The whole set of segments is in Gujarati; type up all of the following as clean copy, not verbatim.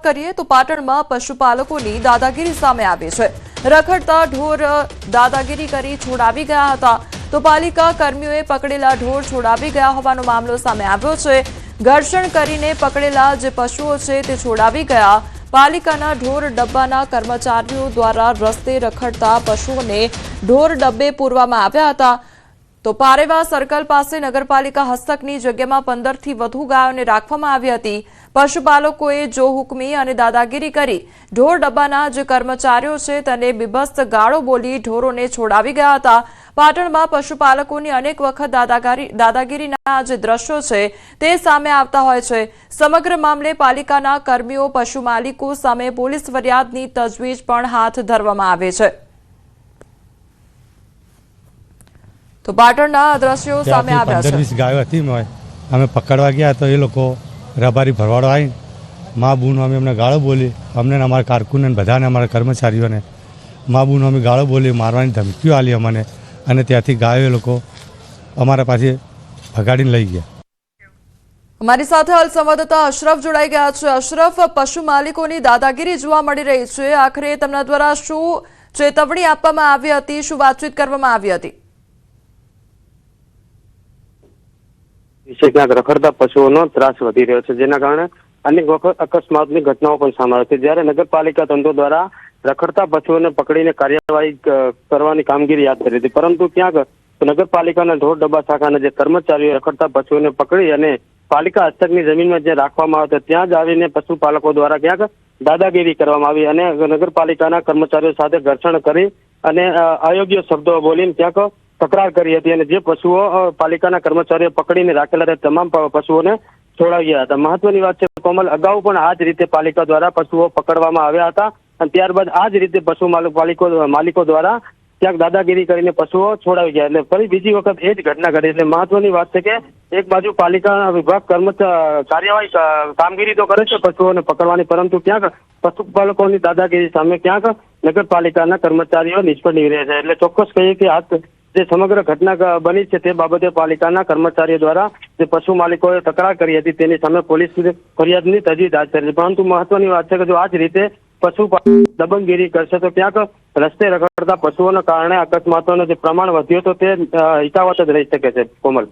કરીએ તો પાટણમાં પશુપાલકોની દાદાગીરી સામે આવી છે। રખડતા ઢોર દાદાગીરી કરી છોડાવી ગયા હતા તો પાલિકા કર્મીઓએ પકડેલા ઢોર છોડાવી ગયા હોવાનો મામલો સામે આવ્યો છે। ઘર્ષણ કરીને પકડેલા જે પશુઓ છે તે છોડાવી ગયા। પાલિકાના ઢોર ડબ્બાના કર્મચારીઓ દ્વારા રસ્તે રખડતા પશુઓને ઢોર ડબ્બે પૂરવામાં આવ્યા હતા। તો પારેવા સર્કલ પાસે નગરપાલિકા હસ્તકની જગ્યામાં 15 થી વધુ ગાયોને રાખવામાં આવી હતી। પશુપાલકોએ જો હુકમી અને દાદાગીરી કરી ઢોર ડબ્બાના જે કર્મચારીઓ છે તેને બીભત્સ ગાળો બોલી ઢોરોને છોડાવી ગયા હતા। પાટણમાં પશુપાલકોની અનેક વખત દાદાગીરીના જે દ્રશ્યો છે તે સામે આવતા હોય છે। સમગ્ર મામલે પાલિકાના કર્મીઓ પશુ માલિકો સામે પોલીસ ફરિયાદની તજવીજ પણ હાથ ધરવામાં આવે છે। તો પાટણના દ્રશ્યો સામે આવ્યા છે। 15-20 ગાયો હતી અમે પકડવા ગયા તો એ લોકો રબારી ભરવાડો આવી મા બૂન અમે અમને ગાળો બોલી અમને અમારા કારકુનને બધાને અમારા કર્મચારીઓને મા બૂન અમે ગાળો બોલી મારવાની ધમકીઓ આલી અમને અને ત્યાંથી ગાયો એ લોકો અમારા પાસે ભગાડીને લઈ ગયા। અમારી સાથે હાલ સંવાદદાતા અશરફ જોડાઈ ગયા છે। અશરફ, પશુ માલિકોની દાદાગીરી જોવા મળી રહી છે, આખરે તેમના દ્વારા શું ચેતવણી આપવામાં આવી હતી, શું વાતચીત કરવામાં આવી હતી? ક્યાંક રખડતા પશુઓનો ત્રાસ વધી રહ્યો છે, જેના કારણે અનેક વખત અકસ્માતની ઘટનાઓ પણ સામે આવે છે। જ્યારે નગરપાલિકા તંત્ર દ્વારા રખડતા પશુઓને પકડીને કાર્યવાહી કરવાની કામગીરી હાથ ધરી હતી, પરંતુ ક્યાંક નગરપાલિકાના ઢોર ડબ્બા શાખાના જે કર્મચારીઓ રખડતા પશુઓને પકડી અને પાલિકા હસ્તકની જમીનમાં જે રાખવામાં આવે ત્યાં જ આવીને પશુપાલકો દ્વારા ક્યાંક દાદાગીરી કરવામાં આવી અને નગરપાલિકાના કર્મચારીઓ સાથે ઘર્ષણ કરી અને અયોગ્ય શબ્દો બોલીને ક્યાંક તકરાર કરી હતી અને જે પશુઓ પાલિકાના કર્મચારીઓ પકડીને રાખેલા હતા તમામ પશુઓને છોડાવી ગયા હતા। મહત્વની વાત છે કોમલ, અગાઉ પણ આ જ રીતે પાલિકા દ્વારા પશુઓ પકડવામાં આવ્યા હતા અને ત્યારબાદ આ જ રીતે પશુ માલિકો દ્વારા ક્યાંક દાદાગીરી કરીને પશુઓ છોડાવી ગયા, એટલે ફરી બીજી વખત એ જ ઘટના ઘટી। એટલે મહત્વની વાત છે કે એક બાજુ પાલિકા વિભાગ કાર્યવાહી કામગીરી તો કરે છે પશુઓને પકડવાની, પરંતુ ક્યાંક પશુપાલકોની દાદાગીરી સામે ક્યાંક નગરપાલિકાના કર્મચારીઓ નિષ્ફળ નીવડ્યા છે। એટલે ચોક્કસ કહીએ કે જે સમગ્ર ઘટના બની છે તે બાબતે પાલિકાના કર્મચારીઓ દ્વારા જે પશુ માલિકોએ તકરાર કરી હતી તેની સામે પોલીસ ફરિયાદની તજવીજ હાથ ધરી છે। પરંતુ મહત્વની વાત છે કે જો આ જ રીતે પશુપાલકો દબંગગીરી કરશે તો ક્યાંક રસ્તે રખડતા પશુઓના કારણે અકસ્માતોનું જે પ્રમાણ વધ્યું તો તે હિતાવત જ રહી શકે છે। કોમલ,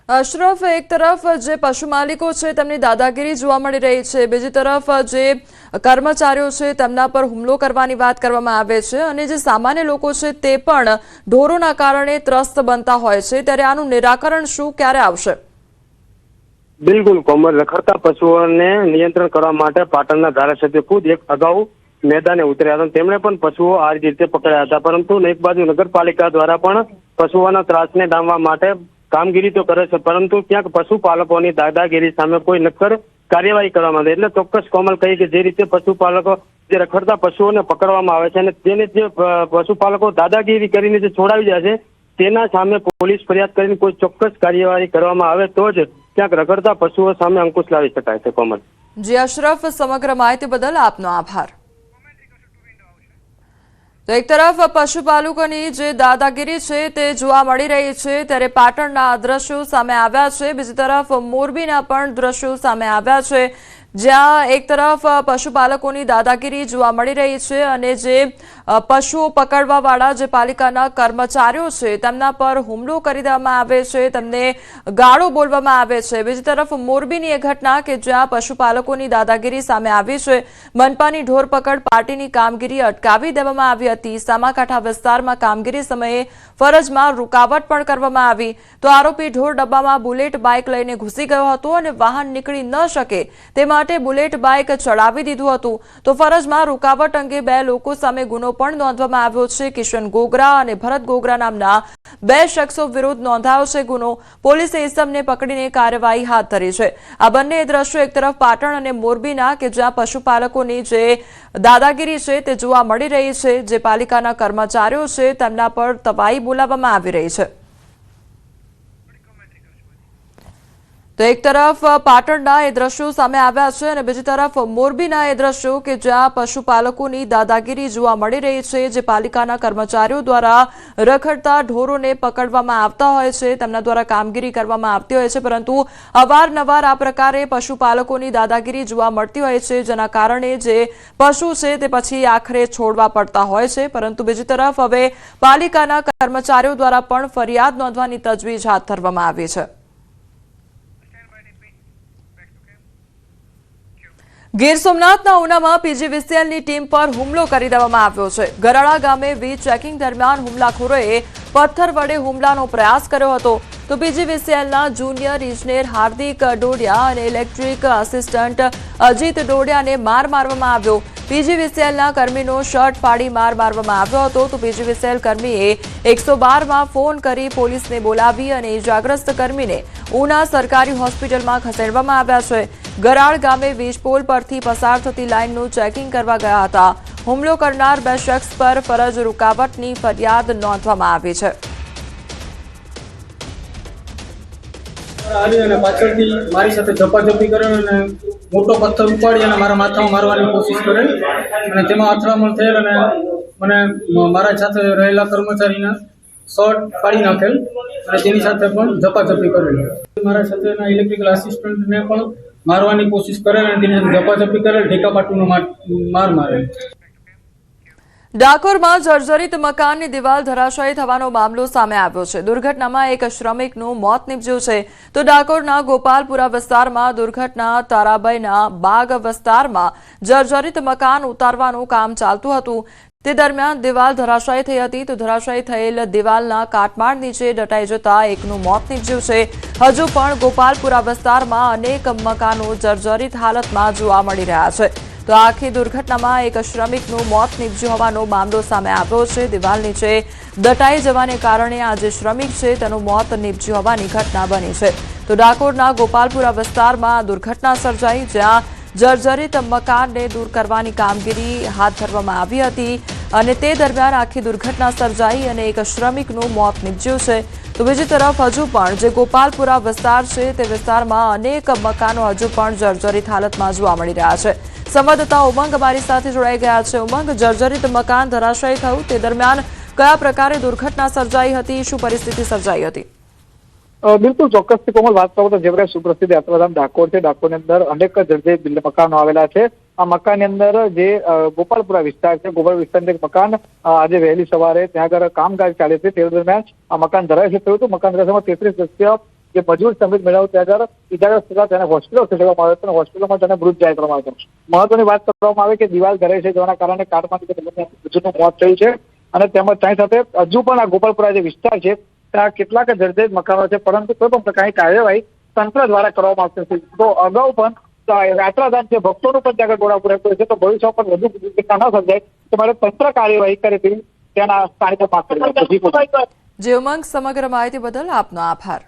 અશરફ, એક તરફ જે પશુ માલિકો છે તેમની દાદાગીરી જોવા મળી રહી છે, બીજી તરફ જે કર્મચારીઓ છે તેમના પર હુમલો કરવાની વાત કરવામાં આવે છે અને જે સામાન્ય લોકો છે તે પણ ઢોરોના કારણે ત્રસ્ત બનતા હોય છે, ત્યારે આનું નિરાકરણ શું, ક્યારે આવશે? બિલકુલ કોમલ, રખડતા પશુઓને નિયંત્રણ કરવા માટે પાટણના ધારાસભ્ય ખુદ એક અગાઉ મેદાને ઉતર્યા હતા, તેમણે પણ પશુઓ આ રીતે પકડ્યા હતા, પરંતુ એક બાજુ નગરપાલિકા દ્વારા પણ પશુઓના ત્રાસને ડામવા માટે કામગીરી તો કરે છે, પરંતુ ક્યાંક પશુપાલકોની દાદાગીરી સામે કોઈ નક્કર કાર્યવાહી કરવામાં આવે। એટલે ચોક્કસ કોમલ કહી કે જે રીતે પશુપાલકો જે રખડતા પશુઓને પકડવામાં આવે છે અને તેને જે પશુપાલકો દાદાગીરી કરીને જે છોડાવી જાય છે તેના સામે પોલીસ ફરિયાદ કરીને કોઈ ચોક્કસ કાર્યવાહી કરવામાં આવે તો જ ક્યાંક રખડતા પશુઓ સામે અંકુશ લાવી શકાય છે। કોમલ જી અશરફ, સમગ્ર માહિતી બદલ આપનો આભાર। તો એક તરફ પશુપાલકોની જે દાદાગીરી છે તે જોવા મળી રહી છે ત્યારે પાટણના દ્રશ્યો સામે આવ્યા છે, બીજી તરફ મોરબીના પણ દ્રશ્યો સામે આવ્યા છે જ્યાં એક તરફ પશુપાલકોની દાદાગીરી જોવા મળી રહી છે અને જે પશુઓ પકડવાવાળા જે પાલિકાના કર્મચારીઓ છે તેમના પર હુમલો કરી દેવામાં આવે છે, તેમને ગાળો બોલવામાં આવે છે। બીજી તરફ મોરબીની એ ઘટના કે જ્યાં પશુપાલકોની દાદાગીરી સામે આવી છે, મનપાની ઢોર પકડ પાર્ટીની કામગીરી અટકાવી દેવામાં આવી હતી। સામાકાંઠા વિસ્તારમાં કામગીરી સમયે ફરજમાં રૂકાવટ પણ કરવામાં આવી તો આરોપી ઢોર ડબ્બામાં બુલેટ બાઇક લઈને ઘૂસી ગયો હતો અને વાહન નીકળી ન શકે તે માટે બુલેટ બાઇક ચડાવી દીધું હતું તો ફરજમાં રૂકાવટ અંગે 2 લોકો સામે ગુનો પણ નોંધવામાં આવ્યો છે। કિશન ગોગરા અને ભરત ગોગરા નામના 2 શખ્સો વિરુદ્ધ નોંધાયો છે ગુનો। પોલીસે ઇસમને પકડીને કાર્યવાહી હાથ ધરી છે। આ બંને દ્રશ્યો એક તરફ પાટણ અને મોરબીના કે જ્યાં પશુપાલકોની જે દાદાગીરી છે તે જોવા મળી રહી છે, જે પાલિકાના કર્મચારીઓ છે તેમના પર તવાઈ બોલાવવામાં આવી રહી છે। તો એક તરફ પાટણના એ દ્રશ્યો સામે આવ્યા છે અને બીજી તરફ મોરબીના એ દ્રશ્યો કે જ્યાં પશુપાલકોની દાદાગીરી જોવા મળી રહી છે, જે પાલિકાના કર્મચારીઓ દ્વારા રખડતા ઢોરોને પકડવામાં આવતા હોય છે, તેમના દ્વારા કામગીરી કરવામાં આવતી હોય છે, પરંતુ અવારનવાર આ પ્રકારે પશુપાલકોની દાદાગીરી જોવા મળતી હોય છે, જેના કારણે જે પશુ છે તે પછી આખરે છોડવા પડતા હોય છે। પરંતુ બીજી તરફ હવે પાલિકાના કર્મચારીઓ દ્વારા પણ ફરિયાદ નોંધવાની તજવીજ હાથ ધરવામાં આવી છે। ગીર સોમનાથના ઉનામાં પીજીવીસીએલની ટીમ પર હુમલો કરી દેવામાં આવ્યો છે। ગરાળા ગામે વીજ ચેકિંગ દરમિયાન હુમલાખોરોએ પથ્થર વડે હુમલાનો પ્રયાસ કર્યો હતો, તો પીજીવીસીએલના જુનિયર ઇજનેર હાર્દિક ડોડિયા અને ઇલેક્ટ્રિક આસિસ્ટન્ટ અજીત ડોડિયાને માર મારવામાં આવ્યો। પીજીવીસીએલના કર્મીનો શર્ટ ફાડી માર મારવામાં આવ્યો હતો, તો પીજીવીસીએલ કર્મીએ 112માં ફોન કરી પોલીસને બોલાવી અને ઇજાગ્રસ્ત કર્મીને ઉના સરકારી હોસ્પિટલમાં ખસેડવામાં આવ્યા છે। ગરાળ ગામે વીજ પોલ પરથી પસાર થતી લાઇનનું ચેકિંગ કરવા ગયા હતા। હુમલો કરનાર 2 શખ્સ પર ફરજ રૂકાવટની ફરિયાદ નોંધવામાં આવી છે। અને પાછળથી મારી સાથે ઝપાઝપી કરે અને મોટો પથ્થર ઉપાડી અને મારા માથામાં મારવાની કોશિશ કરે અને તેમાં અથડામણ થયેલ અને મને મારા સાથે રહેલા કર્મચારીના શર્ટ ફાડી નાખેલ અને તેની સાથે પણ ઝપાઝપી કરેલ। મારા સાથેના ઇલેક્ટ્રિકલ આસિસ્ટન્ટને પણ મારવાની કોશિશ કરેલ અને તેની સાથે ઝપાઝપી કરેલ, ઠેકા પાટુનો માર મારેલ। ડાકોરમાં જર્જરિત મકાનની દિવાલ ધરાશાયી થવાનો મામલો સામે આવ્યો છે। દુર્ઘટનામાં એક શ્રમિકનું મોત નીપજ્યું છે, તો ડાકોરના ગોપાલપુરા વિસ્તારમાં દુર્ઘટના તારાબાઈના બાગ વિસ્તારમાં જર્જરિત મકાન ઉતારવાનું કામ ચાલતું હતું, તે દરમિયાન દિવાલ ધરાશાયી થઈ હતી, તો ધરાશાયી થયેલ દિવાલના કાટમાળ નીચે દટાઈ જતા એકનું મોત નીપજ્યું છે। હજુ પણ ગોપાલપુરા વિસ્તારમાં અનેક મકાનો જર્જરિત હાલતમાં જોવા મળી રહ્યા છે, તો આખી દુર્ઘટનામાં એક શ્રમિકનું મોત નીપજ્યું હોવાનો મામલો સામે આવ્યો છે। દિવાલ નીચે દટાઈ જવાને કારણે આ જે શ્રમિક છે તેનું મોત નીપજ્યું હોવાની ઘટના બની છે। તો ડાકોરના ગોપાલપુરા વિસ્તારમાં દુર્ઘટના સર્જાઈ, જ્યાં જર્જરિત મકાનને દૂર કરવાની કામગીરી હાથ ધરવામાં આવી હતી અને તે દરમિયાન આખી દુર્ઘટના સર્જાઈ અને એક શ્રમિકનું મોત નીપજ્યું છે। તો બીજી તરફ હજુ પણ જે ગોપાલપુરા વિસ્તાર છે તે વિસ્તારમાં અનેક મકાનો હજુ પણ જર્જરિત હાલતમાં જોવા મળી રહ્યા છે। સંવાદદાતા ઉમંગ અમારી સાથે જોડાઈ ગયા છે। ઉમંગ, જર્જરિત મકાન ધરાશાયી થયું તે દરમિયાન કયા પ્રકારે દુર્ઘટના સર્જાઈ હતી, શું પરિસ્થિતિ સર્જાઈ હતી? બિલકુલ ચોક્કસથી કોમલ વાત કરો તો જે સુપ્રસિદ્ધ યાત્રાધામ ડાકોર છે, ડાકોરની અંદર અનેક જર્જરિત મકાનો આવેલા છે। આ મકાનની અંદર જે ગોપાલપુરા વિસ્તાર છે, ગોપાલ વિસ્તારનું એક મકાન આજે વહેલી સવારે ત્યાં આગળ કામકાજ ચાલે છે, તે દરમિયાન આ મકાન ધરાશાયી થયું હતું। મકાન ધરાશાયીમાં 33 વ્યક્તિઓ જે મજૂર શ્રમિક મેળવ્યો ત્યાં આગળ ઇજાગ્રસ્ત થતા તેને હોસ્પિટલ ખસેડવામાં આવ્યો હતો અને હોસ્પિટલમાં તેને મૃત જાહેર કરવામાં આવ્યો હતો। મહત્વની વાત કરવામાં આવે કે દિવાલ ધરાશાયી જવાના કારણે કાટમાંથી મજૂરનું મોત થયું છે અને તેમજ તેની સાથે હજુ પણ આ ગોપાલપુરા જે વિસ્તાર છે ત્યાં કેટલાક જર્જરિત મકાનો છે, પરંતુ કોઈ પણ પ્રકારની કાર્યવાહી તંત્ર દ્વારા કરવામાં આવતી નથી। તો અગાઉ પણ યાત્રાધામ છે, ભક્તોનું પણ ત્યાં આગળ ઘોડાપુર રહેતું છે, તો ભવિષ્યમાં પણ વધુ દુર્ઘટના ન સર્જાય તો મારે તંત્ર કાર્યવાહી કરે તેવી તેના સ્થાનિકો માંગ કરી છે। જે ઉમંગ, સમગ્ર માહિતી બદલ આપનો આભાર।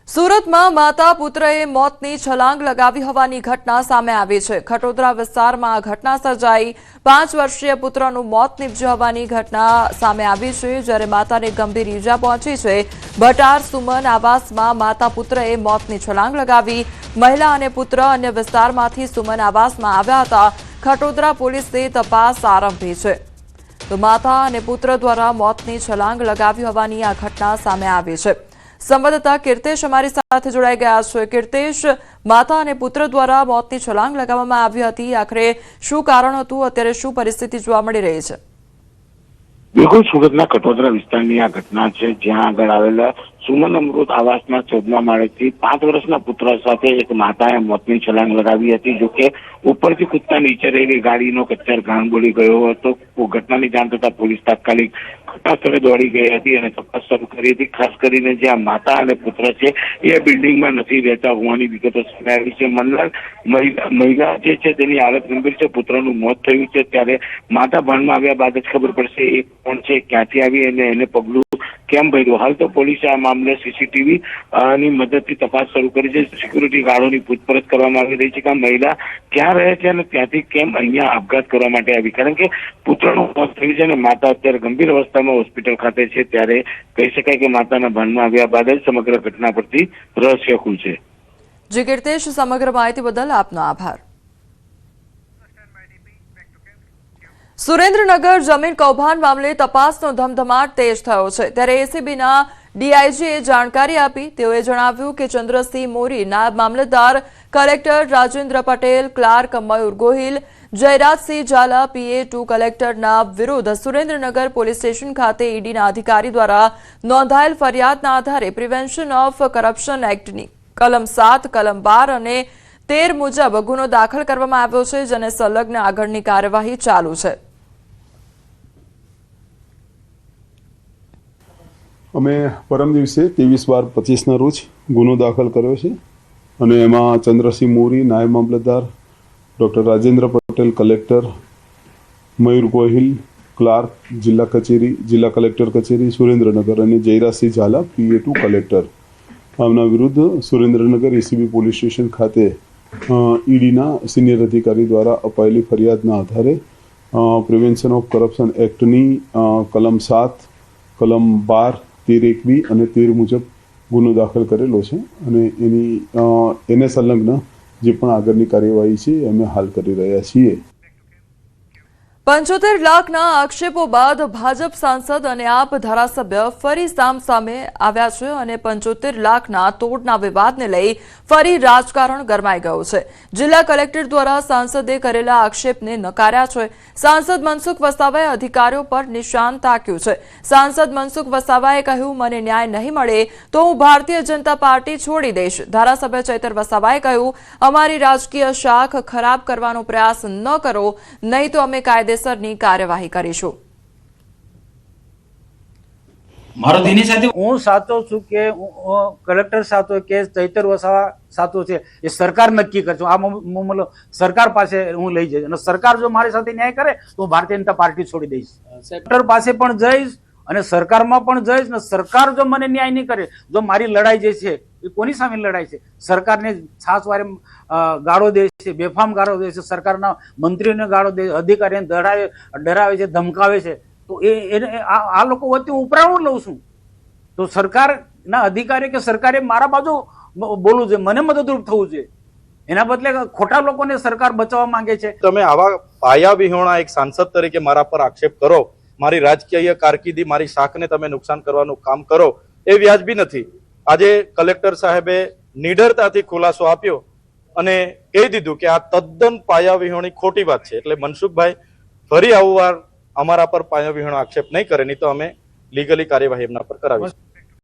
સુરતમાં માતા પુત્રએ મોતની છલાંગ લગાવી હોવાની ઘટના સામે આવી છે। ખટોદરા વિસ્તારમાં આ ઘટના સર્જાઈ, 5 વર્ષીય પુત્રનું મોત નીપજ્યું હોવાની ઘટના સામે આવી છે, જ્યારે માતાને ગંભીર ઈજા પહોંચી છે। ભટાર સુમન આવાસમાં માતા પુત્રએ મોતની છલાંગ લગાવી। મહિલા અને પુત્ર અન્ય વિસ્તારમાંથી સુમન આવાસમાં આવ્યા હતા। ખટોદરા પોલીસે તપાસ આરંભી છે, તો માતા અને પુત્ર દ્વારા મોતની છલાંગ લગાવી હોવાની આ ઘટના સામે આવી છે। સંવાદદાતા કીર્તેશ અમારી સાથે જોડાઈ ગયા છે। કીર્તેશ, માતા અને પુત્ર દ્વારા મોતની છલાંગ લગાવવામાં આવી હતી, આખરે શું કારણ હતું, અત્યારે શું પરિસ્થિતિ જોવા મળી રહી છે? બિલકુલ, સુરતના કટોદરા વિસ્તારની આ ઘટના છે, જ્યાં આગળ આવેલા સુમન અમૃત આવાસના 14મા માળેથી 5 વર્ષના પુત્ર સાથે એક માતાએ મોતની છલાંગ લગાવી હતી। જોકે ઉપરથી કૂદતા નીચે રહેલી ગાડીનો કચ્છર ઘાણ બોલી ગયો હતો। ઘટનાની જાણ થતા પોલીસ તાત્કાલિક ઘટના સ્થળે દોડી ગઈ હતી અને તપાસ શરૂ કરી હતી। ખાસ કરીને જે આ માતા અને પુત્ર છે એ બિલ્ડિંગમાં નથી રહેતા હોવાની વિગતો સામે આવી છે। મહિલા જે છે તેની હાલત ગંભીર છે, પુત્રનું મોત થયું છે, ત્યારે માતા ભાનમાં આવ્યા બાદ જ ખબર પડશે એ કોણ છે, ક્યાંથી આવી અને એને પગલું કેમ ભર્યો. હાલ તો પોલીસે આ મામલે સીસીટીવી ની મદદથી તપાસ શરૂ કરી છે. સિક્યુરિટી ગાર્ડોની પૂછપરછ કરવામાં આવી રહી છે કે આ મહિલા ક્યાં રહે છે અને ત્યાંથી કેમ અહીંયા આપઘાત કરવા માટે આવી, કારણ કે પુત્રનું મોત થયું છે અને માતા અત્યારે ગંભીર અવસ્થામાં હોસ્પિટલ ખાતે છે. ત્યારે કહી શકાય કે માતાના ભાનમાં આવ્યા બાદ જ સમગ્ર ઘટના પરથી રહસ્ય ખુલશે. જી કીર્તેશ, સમગ્ર માહિતી બદલ આપનો આભાર. સુરેન્દ્રનગર જમીન કૌભાંડ મામલે તપાસનો ધમધમાટ તેજ થયો છે. ત્યારે એસીબીના ડીઆઈજીએ જાણકારી આપી. તેઓએ જણાવ્યું કે ચંદ્રસિંહ મોરી, નાયબ મામલતદાર, કલેક્ટર રાજેન્દ્ર પટેલ, ક્લાર્ક મયુર ગોહિલ, જયરાજસિંહ ઝાલા, PA2 કલેક્ટરના વિરુદ્ધ સુરેન્દ્રનગર પોલીસ સ્ટેશન ખાતે ઈડીના અધિકારી દ્વારા નોંધાયેલ ફરિયાદના આધારે પ્રિવેન્શન ઓફ કરપ્શન એક્ટની કલમ 7, કલમ 12 અને 13 મુજબ ગુનો દાખલ કરવામાં આવ્યો છે, જેને સંલગ્ન આગળની કાર્યવાહી ચાલુ છે. અમે પરમ દિવસે 23/12/25 રોજ ગુનો દાખલ કર્યો છે અને એમાં ચંદ્રસિંહ મોરી, નાયબ મામલતદાર, ડૉક્ટર રાજેન્દ્ર પટેલ, કલેક્ટર, મયુર ગોહિલ, ક્લાર્ક, જિલ્લા કચેરી, જિલ્લા કલેક્ટર કચેરી સુરેન્દ્રનગર અને જયરાજસિંહ ઝાલા, PA2 કલેક્ટર, આમના વિરુદ્ધ સુરેન્દ્રનગર એસીબી પોલીસ સ્ટેશન ખાતે ઈડીના સિનિયર અધિકારી દ્વારા અપાયેલી ફરિયાદના આધારે પ્રિવેન્શન ઓફ કરપ્શન એક્ટની કલમ 7, કલમ 12, 13(1) અને 13 મુજબ ગુનો દાખલ કરેલો છે અને એને સંલગ્ન જે પણ આગળની કાર્યવાહી છે અમે હાલ કરી રહ્યા છીએ. 75 લાખના આક્ષેપો બાદ ભાજપ સાંસદ અને આપ ધારાસભ્ય ફરી સામે આવ્યા છે અને 75 લાખના તોડના વિવાદને લઈ ફરી રાજકારણ ગરમાઈ ગયું છે. જિલ્લા કલેક્ટર દ્વારા સાંસદે કરેલા આક્ષેપને નકાર્યા છે. સાંસદ મનસુખ વસાવાએ અધિકારીઓ પર નિશાન તાક્યું છે. સાંસદ મનસુખ વસાવાએ કહ્યું, મને ન્યાય નહીં મળે તો હું ભારતીય જનતા પાર્ટી છોડી દઈશ. ધારાસભ્ય ચૈતર વસાવાએ કહ્યું, અમારી રાજકીય શાખ ખરાબ કરવાનો પ્રયાસ ન કરો, નહીં તો અમે કાયદેસરની કાર્યવાહી કરીશું. મારો તેની સાથે હું સાચો છું કે કલેક્ટર સાચો કે ચૈતર વસાવા સાચો છે એ સરકાર નક્કી કરશે. આ મતલબ સરકાર પાસે હું લઈ જઈશ અને સરકાર જો મારી સાથે ન્યાય કરે તો હું ભારતીય જનતા પાર્ટી છોડી દઈશ. કલેક્ટર પાસે પણ જઈશ અને સરકારમાં પણ જઈશ ને સરકાર જો મને ન્યાય નહીં કરે, જો મારી લડાઈ જે છે એ કોની સામે લડાઈ છે? સરકારને છાસવારે ગાળો દે છે, બેફામ ગાળો દે છે, સરકારના મંત્રીઓને ગાળો દે, અધિકારીને ડરાવે છે, ધમકાવે છે. તો આ લોકો વચ્ચે ઉપરાણું લઉં છું તો સરકારના અધિકારી કે સરકારે મારા બાજુ બોલવું છે, મને મદદરૂપ થવું છે. એના બદલે ખોટા લોકોને સરકાર બચાવવા માંગે છે. તમે આવા પાયા વિહોણા એક સાંસદ તરીકે મારા પર આક્ષેપ કરો, મારી રાજકીય કારકિર્દી, મારી શાખને તમે નુકસાન કરવાનું કામ કરો, એ વ્યાજબી નથી. આજે કલેક્ટર સાહેબે નિડરતાથી ખુલાસો આપ્યો અને કહી દીધું કે આ તદ્દન પાયા વિહોણી ખોટી વાત છે. એટલે મનસુખભાઈ ફરી આવું વાર અમારા પર પાયા વિહોણો આક્ષેપ નહીં કરે, નહીં તો અમે લીગલી કાર્યવાહી એમના પર કરાવીશું.